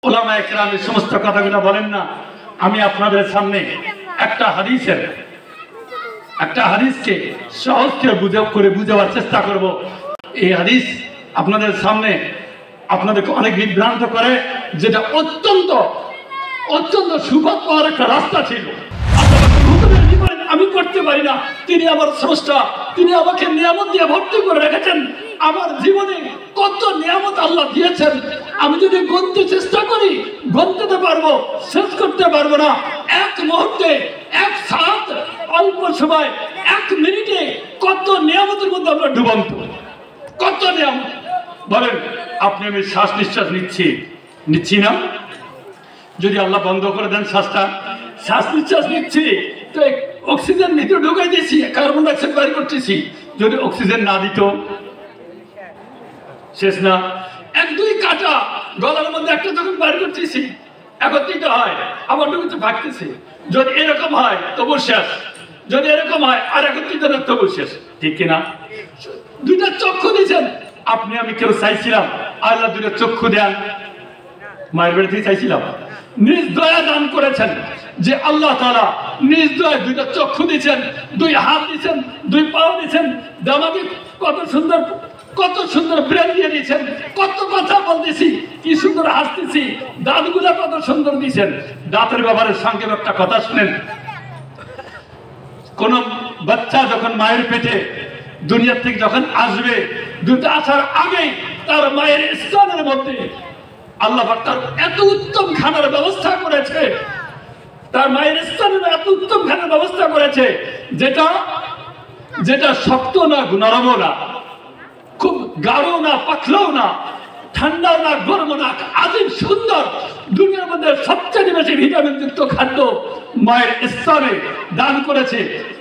ওলামায়ে কেরাম এই সমস্ত কথাগুলো বলেন না। আমি আপনাদের সামনে একটা হাদিসকে সহজ করে বুঝাবার চেষ্টা করব। এই হাদিস আপনাদের সামনে আপনাদেরকে অনেক বিভ্রান্ত করে, যেটা অত্যন্ত অত্যন্ত সুপথ পাওয়ার একটা রাস্তা ছিল। আমি করতে পারি না, তিনি আমার স্রষ্টা, তিনি আমাকে নিয়ামত দিয়ে ভর্তি করে রেখেছেন। আমার জীবনে কত নিয়ামত আল্লাহ দিয়েছেন, আমি যদি গুনতে চেষ্টা করি গুনতে তো পারবো, শেষ করতে পারবো না। এক মুহূর্তে, এক সাথ, অল্প সময়, এক মিনিটে কত নিয়ামতের মধ্যে আমরা ডুবন্ত। কত নিয়ামত বলেন আপনি। আমি শ্বাস নিঃশ্বাস নিচ্ছি না, যদি আল্লাহ বন্ধ করে দেন শ্বাস নিঃশ্বাস নিচ্ছি, তো অক্সিজেন ভিতরে ঢুকাই দিয়েছি, কার্বন ডাইঅক্সাইড বাইর করতেছি। যদি অক্সিজেন না দিত শেষ না। এক দুই কাটা গলার মধ্যে একটা যখন বাইর করতেছি, একত্রিত হয়, আবার ঢুকতে ভাগতেছি। যদি এরকম হয় তবু শেষ, যদি এরকম হয় আর একত্রিত না তবু শেষ, ঠিক কিনা? দুইটা চক্ষু দিয়েছেন আপনি, আমি কেউ চাইছিলাম আল্লাহ দুইটা চক্ষু দেন? মায়ের বাড়ি থেকে চাইছিলাম? নিজ দয়া দান করেছেন যে আল্লাহ তাআলা নিজ দয়া দুইটা চক্ষু দিয়েছেন, দুই হাত দিয়েছেন, দুই পাও দিয়েছেন, আমাকে কত সুন্দর ব্রেন দিয়ে দিয়েছেন, কত কথা বলতেছি, কি সুন্দর হাসতেছি, দাঁতগুলা কত সুন্দর দিয়েছেন। দাঁতের ব্যাপারে সংক্ষেপ একটা কথা শুনেন। কোন বাচ্চা যখন মায়ের পেটে দুনিয়ার থেকে যখন আসবে, দুটো আসার আগেই তার মায়ের স্তনের মধ্যে আল্লাহ পাক তার এত উত্তম খানার ব্যবস্থা করেছে, তার মায়ের স্তনের এত উত্তম খানার ব্যবস্থা করেছে, যেটা শক্ত না, নরমও না, খুব গাঢ় না, পাতলাও না, ঠান্ডাও না, গরম না, আজীব সুন্দর। দুনিয়ার মধ্যে সবচেয়ে বেশি ভিটামিন যুক্ত খাদ্য মায়ের স্তনে দান করেছে।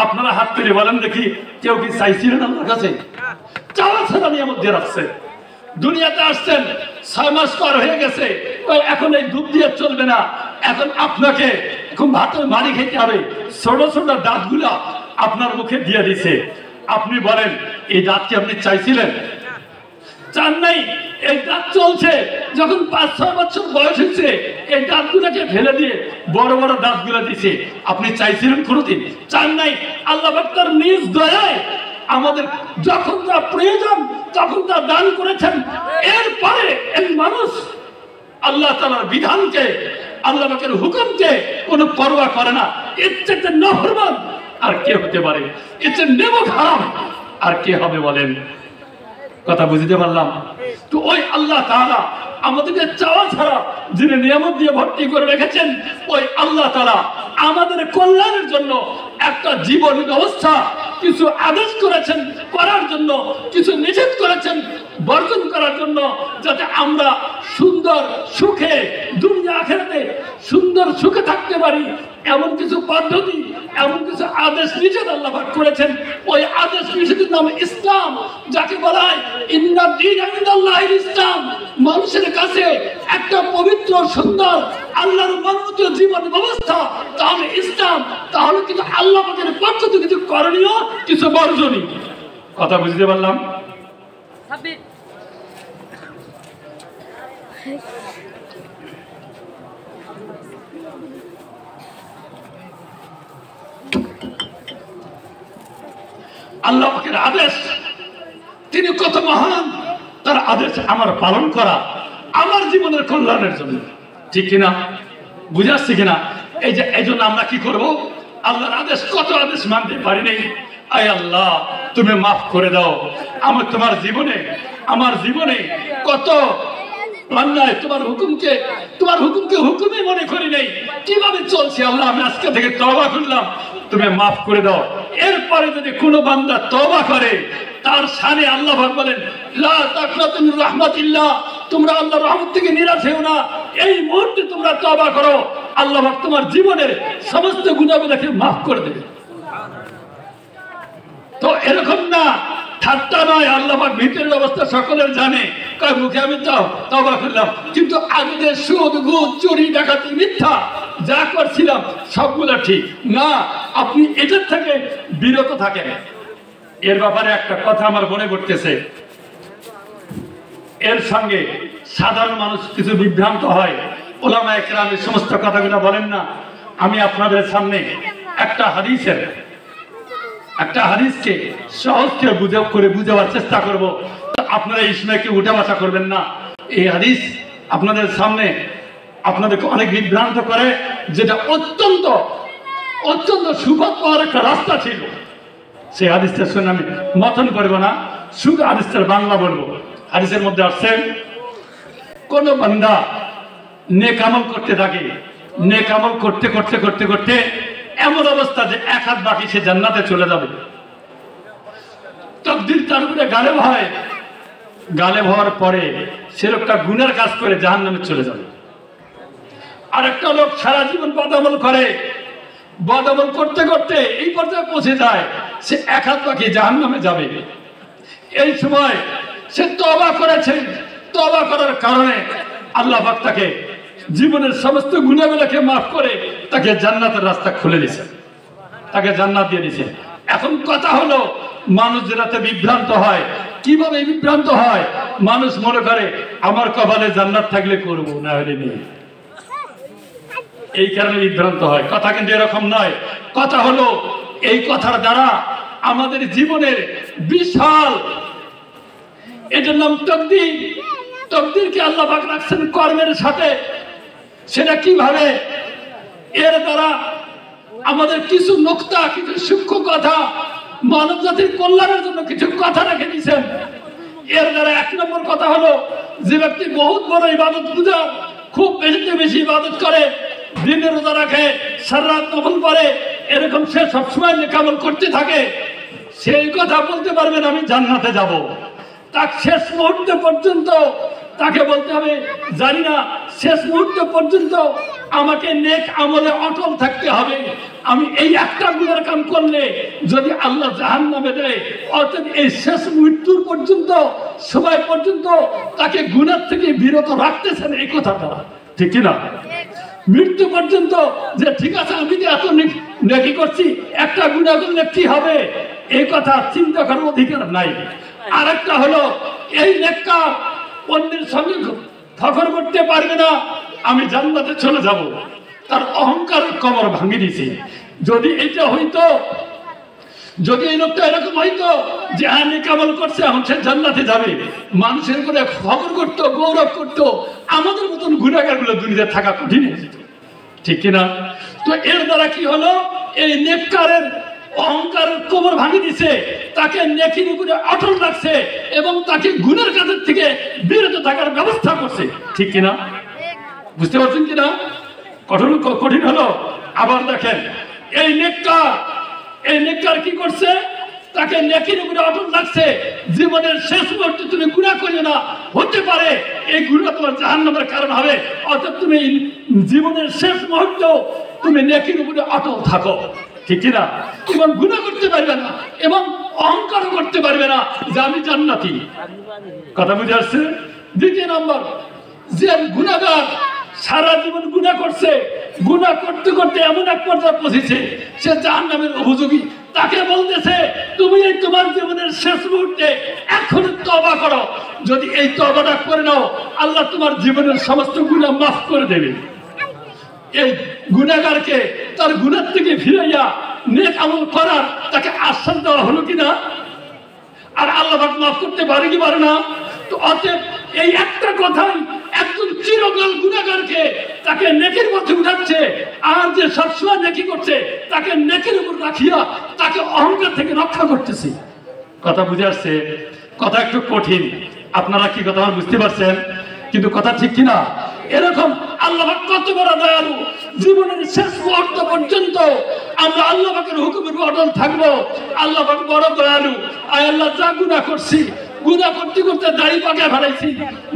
আপনারা হাত তুলে বলেন দেখি, কেউ কি চাইছিলেন আমার কাছে? চাওয়া ছাড়া নিয়ামত দিয়ে রাখছে। দুনিয়াতে আসছেন 6 মাস পার হয়ে গেছে, এখন এই দুধ দিয়ে চলবে না, এখন আপনাকে এখন ভাতের মাড়ি খেতে হবে। ছোট ছোট দাঁতগুলা আপনার মুখে দিয়ে দিছে। আপনি বলেন এই দাঁত কি আপনি চাইছিলেন? চান নাই। এই দাঁত চলছে, যখন 5-6 বছর বয়স হয়েছে এই দাঁতগুলোকে ফেলে দিয়ে বড় বড় দাঁতগুলো দিছে। আপনি চাইছিলেন কোনোদিন? চান নাই। আল্লাহ পাক তার নিজ দয়ায় আমাদের যখন যা প্রয়োজন তখন তা দান করেছেন। এরপরে এই মানুষ আল্লাহ তাআলার বিধানকে, আল্লাহ পাকের হুকুমকে কোনো পরোয়া করে না। এর চেয়ে নাফরমান আর কে হতে পারে? এর চেয়ে নেমক হারাম আর কে হবে বলেন? কথা বুঝতে পারলাম তো? ওই আল্লাহ তাআলা আমাদেরকে চাওয়া ছাড়া যিনি নিয়ামত দিয়ে ভর্তি করে রেখেছেন, ওই আল্লাহ তাআলা আমাদের কল্যাণের জন্য একটা জীবন ব্যবস্থা কিছু আদেশ করেছেন করার জন্য, কিছু নিষেধ করেছেন বর্জন করার জন্য, যাতে আমরা সুন্দর সুখে দুনিয়া আখিরাতে সুন্দর সুখে থাকতে পারি। এমন কিছু পদ্ধতি, এমন কিছু আদেশ নিষেধ আল্লাহ পাক করেছেন। ওই আদেশ নিষেধের নাম ইসলাম, যাকে বলা হয় ইন্না দীনা ইনদাল্লাহিল ইসলাম। মানুষের কাছে একটা পবিত্র সুন্দর আল্লাহর মনোনীত জীবন ব্যবস্থা তাহলে ইসলাম, তাহলে কিন্তু আল্লাহ পাকের পক্ষ থেকে কিছু করণীয়, কিছু বর্জনীয়। কথা বুঝতে পারলাম? আল্লাহ পাকের আদেশ, তিনি কত মহান, তার আদেশ আমার পালন করা আমার জীবনের কল্যাণের জন্য, ঠিক কিনা? বুঝাচ্ছি কিনা? এই জন্য আমরা কি করব? আল্লাহর আদেশ, কত আদেশ মানতে পারি নাই। আয় আল্লাহ তুমি মাফ করে দাও। আমার জীবনে কত অন্যায়, তোমার হুকুমকে হুকুমই মনে করি নাই, কিভাবে চলছে আল্লাহ, আমি আজকে থেকে তওবা করলাম, তুমি মাফ করে দাও। এরপরে যদি কোনো বান্দা তওবা করে, তার শানে আল্লাহ পাক বলেন লা তাকনাতু মির রাহমাতিল্লাহ, তোমরা আল্লাহর রহমত থেকে নিরাশ হও না। এই মুহূর্তে তোমরা তওবা করো, আল্লাহ পাক তোমার জীবনের সমস্ত গুনাহগুলোকে মাফ করে দেবে। তো এরকম না, ঠাট্টা নয়। আল্লাহ পাক ভিতরের অবস্থা সকলের জানে। কয় মুখে আমি তওবা করলাম, কিন্তু আগে যে সুদ, ঘুষ, চুরি, ডাকাতি, মিথ্যা যা করছিলাম সবগুলো ঠিক না। আপনি এটার থেকে বিরত থাকেন। এর ব্যাপারে একটা কথা আমার মনে পড়তেছে। এর সঙ্গে সাধারণ মানুষ কিছু বিভ্রান্ত হয়। ওলামায়ে কেরাম এই সমস্ত কথাগুলো বলেন না। আমি আপনাদের সামনে একটা হাদিসকে সহজ করে বুঝাবার চেষ্টা করব। আপনারা এই সময় কেউ উঠে বসা করবেন না। এই হাদিস আপনাদের সামনে আপনাদেরকে অনেক বিভ্রান্ত করে, যেটা অত্যন্ত অত্যন্ত সুপথ পাওয়ার একটা রাস্তা ছিল। সেই হাদিসটার শুনে আমি মথন করবো না, শুধু হাদিসটার বাংলা বলবো। হাদিসের মধ্যে আসছে, কোন বান্দা নেক আমল করতে থাকে, নেক আমল করতে করতে করতে করতে এমন অবস্থা যে এক হাত বাকি সে জান্নাতে চলে যাবে। তাকদীর তার উপরে গালেব হয়, গালেব হওয়ার পরে সে লোকটা গুনার কাজ করে জাহান্নামে চলে যাবে। আর একটা লোক সারা জীবন বদামল করে, বদামল করতে করতে এই পর্যায়ে পৌঁছে যায় সে এক হাত বাকি জাহান্নামে যাবে। এই সময় সে তওবা করেছে, তওবা করার কারণে আল্লাহ পাক তাকে জীবনের সমস্ত গুনাহগুলোকে মাফ করে তাকে জান্নাতের রাস্তা খুলে দিয়েছে, তাকে জান্নাত দিয়ে দিয়েছে। এখন কথা হলো, মানুষ যেটাতে বিভ্রান্ত হয়। কিভাবে বিভ্রান্ত হয়? মানুষ মনে করে আমার কপালে জান্নাত থাকলে করব, না হলে নেই, এই কারণে বিভ্রান্ত হয়। কথা কিন্তু এরকম নয়। কথা হলো, এই কথার দ্বারা আমাদের জীবনের বিশাল, এটার নাম তকদীর। তকদীরকে আল্লাহ পাক রাখছেন কর্মের সাথে। সেটা কিভাবে? এর দ্বারা আমাদের কিছু নুকতা, কিছু সূক্ষ্ম কথা, মানব জাতির কল্যাণের জন্য কিছু কথা রেখে দিয়েছেন। এর দ্বারা এক নম্বর কথা হলো, যে ব্যক্তি বহুত বড় ইবাদত গুজার, খুব বেশি ইবাদত করে, দিনের রোজা রাখে, সারা রাত নফল পড়ে, এরকম সে সবসময় নেক আমল করতে থাকে, সেই কথা বলতে পারবেন আমি জান্নাতে যাব। তার শেষ মুহূর্তে পর্যন্ত তাকে বলতে হবে, জানি না, শেষ মুহূর্তে পর্যন্ত আমাকে নেক আমলে অটল থাকতে হবে। আমি এই একটা গুনার কাম করলে যদি আল্লাহ জাহান্নামে দেয়, অর্থাৎ এই শেষ মৃত্যুর পর্যন্ত, সময় পর্যন্ত তাকে গুনার থেকে বিরত রাখতেছেন এই কথাটা, ঠিক কিনা? মৃত্যু পর্যন্ত যে ঠিক আছে আমি যে এত নেকি করছি, একটা গুনাহ করলে কি হবে, এই কথা চিন্তা করার অধিকার নাই। আর একটা হলো, এই নেককার অন্যের সঙ্গে ফখর করতে পারবে না, আমি জান্নাতে চলে যাব, তার অহংকার কবর ভাঙিয়ে দিয়েছে। যদি এটা হইতো, যদি এই লোকটা এরকম হইতো যে হ্যাঁ নেক আমল করছে, এখন সে জান্নাতে যাবে, মানুষের করে ফখর করতো, গৌরব করতো, আমাদের মতন গুনাহগারগুলো দুনিয়াতে থাকা কঠিন হয়ে যেত, ঠিক কিনা? তো এর দ্বারা কি হলো, এই নেককারের অহংকারের কবর ভাঙিয়ে দিছে, তাকে নেকির উপরে অটল রাখছে এবং তাকে গুনার কাজের থেকে বিরত থাকার ব্যবস্থা করছে, ঠিক কিনা? বুঝতে পারছেন কিনা? কঠিন হলো। আবার দেখেন, এই নেককার কি করছে, তাকে নেকির উপরে অটল রাখছে। জীবনের শেষ মুহূর্তে তুমি গুনাহ করিও না, হতে পারে এই গুনাহ তোমার জাহান্নামের কারণ হবে, অর্থাৎ তুমি জীবনের শেষ মুহূর্তে তুমি নেকির উপরে অটল থাকো, ঠিক কিনা? এবং গুনাহ করতে পারবে না এবং অহংকার করতে পারবে না যে আমি জান্নাতি। কথা বুঝে আসছে? দ্বিতীয় নম্বর, যে গুনাহগার সারা জীবন গুনাহ করছে, গুনাহ করতে করতে এমন এক পর্যায়ে পৌঁছেছে সে জাহান্নামের উপযোগী, তাকে বলতেছে তুমি এই তোমার জীবনের শেষ মুহূর্তে এখন তওবা করো, যদি এই তওবাটা করে নাও আল্লাহ তোমার জীবনের সমস্ত গুনাহ মাফ করে দেবে। এই গুনাহগারকে তার গুনাহ থেকে ফিরাইয়া নেক আমল করার তাকে আশ্বাস দেওয়া হলো কিনা? আর আল্লাহ পাক মাফ করতে পারে কি পারে না? তো অতএব এই একটা কথাই একজন চিরকাল গুনাহগারকে তাকে নেকির পথে উঠাচ্ছে, আর যে সবসময় নেকি করছে তাকে নেকির উপর রাখিয়া তাকে অহংকার থেকে রক্ষা করতেছে। কথা বুঝে আসছে? কথা একটু কঠিন, আপনারা কি কথা বুঝতে পারছেন? কিন্তু কথা ঠিক কিনা? এরকম আল্লাহ পাক কত বড় দয়ালু, জীবনের শেষ মুহূর্ত পর্যন্ত আমরা আল্লাহ পাকের হুকুমের অটল থাকবো। আল্লাহ পাক বড় দয়ালু। আয় আল্লাহ, যা গুনাহ করছি, গুনাহ করতে করতে দাড়ি পাকে ফেলাইছি,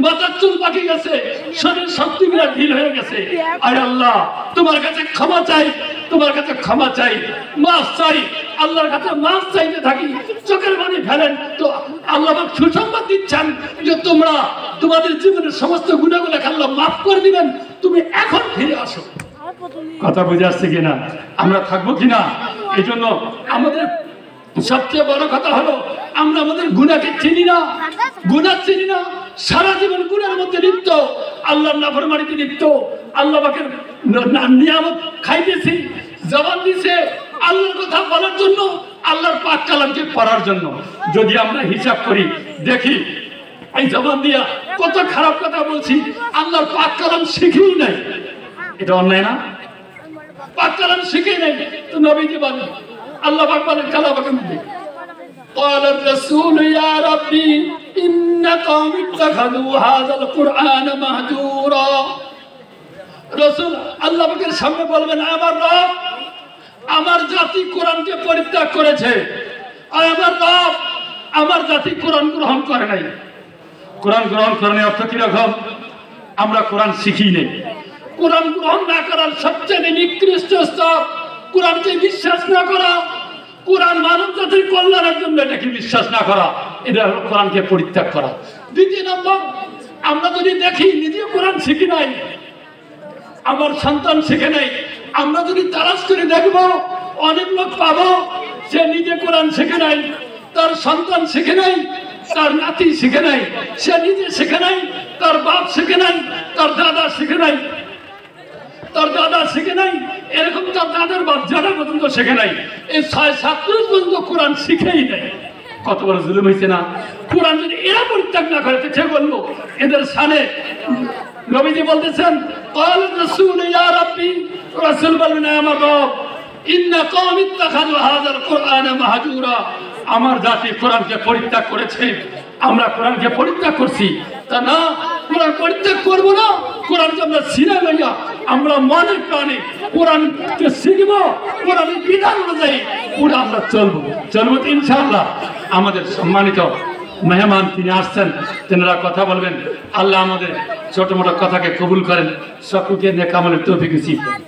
মাথার চুল পাকে গেছে, শরীর শক্তিগুলা ঢিল হয়ে গেছে, আয় আল্লাহ তোমার কাছে ক্ষমা চাই, তোমার কাছে ক্ষমা চাই, মাফ চাই, আল্লাহর কাছে মাফ চাইতে থাকি, চোখের পানি ফেলেন। তো আল্লাহ পাক সুসংবাদ দিচ্ছেন যে তোমরা তোমাদের জীবনের সমস্ত গুনাহগুলোকে আল্লাহ মাফ করে দিবেন, তুমি এখন ফিরে আসো। কথা বুঝে আসছে কিনা? আমরা থাকবো কিনা? এই জন্য আমাদের সবচেয়ে বড় কথা হলো আমরা আমাদের গুনাহকে চিনি না, গুনাহ চিনি না, সারা জীবন গুনার মধ্যে লিপ্ত, আল্লাহর নাফরমানিতে লিপ্ত, আল্লাহ পাকের নিয়ামত খাইতেছি, জবান দিছে আল্লাহর কথা বলার জন্য, আল্লাহর পাক কালামকে পড়ার জন্য। যদি আমরা হিসাব করি দেখি এই জবান দিয়া কত খারাপ কথা বলছি, আল্লাহর পাক কালাম শিখেই নাই, এটা অন্যায় না? পাক কালাম শিখেই নাই তো নবীজি বলেন, আল্লাহ পাক বলেন কালামের মধ্যে قال الرسول يا ربي إن قوم اتخذوا هذا القرآن مهجورا। রাসূল আল্লাহ পাকের সামনে বলবেন, আমার রব আমার জাতি কোরআনকে পরিত্যাগ করেছে, আর আমার রব আমার জাতি কোরআন গ্রহণ করে নাই। কোরআন গ্রহণ করার অর্থ কি রকম? আমরা কোরআন শিখি নেই। কোরআন গ্রহণ না করার সবচেয়ে নিকৃষ্ট স্তর কোরআনকে বিশ্বাস না করা, কোরআন মানব জাতির কল্যাণের জন্য এটাকে বিশ্বাস না করা, এটা হলো কোরআনকে পরিত্যাগ করা। দ্বিতীয় নম্বর, আমরা যদি দেখি নিজে কোরআন শিখি নাই, আমার সন্তান শিখে নাই, আমরা যদি তালাশ করে দেখবো অনেক লোক পাবো সে নিজে কোরআন শিখে নাই, তার সন্তান শিখে নাই, তার নাতি শিখে নাই, সে নিজে শিখে নাই, তার বাপ শিখে নাই, তার দাদা শিখে নাই, তার দাদা শিখে নাই, এরকম তার দাদার বাপ জানা পর্যন্ত শিখে নাই, এই 6-7 পর্যন্ত কোরআন শিখেই নাই। কত বড় জুলুম হয়েছে না? কোরআন যদি এরা পরিত্যাগ না করে সে বললো এদের সামনে নবীজি বলতেছেন قال الرسول يا ربي, রাসূল বললেন আমার রব ইন্না কওমি ইত্তাখাযু হাযাল কুরআনা মাহজুরা, আমার জাতি কোরআনকে পরিত্যাগ করেছে, আমরা কোরআনকে পরিত্যাগ করছি। তা না, কোরআন পরিত্যাগ করবো না, কোরআনকে আমরা সিনে লইয়া আমরা মনে প্রাণে কোরআনকে শিখবো, কোরআনের বিধান অনুযায়ী পুরো আমরা চলবো ইনশাআল্লাহ। আমাদের সম্মানিত মেহমান তিনি আসছেন, তেনারা কথা বলবেন। আল্লাহ আমাদের ছোট মোটো কথাকে কবুল করেন, সকলকে নেক আমলের তৌফিক নসিব করেন।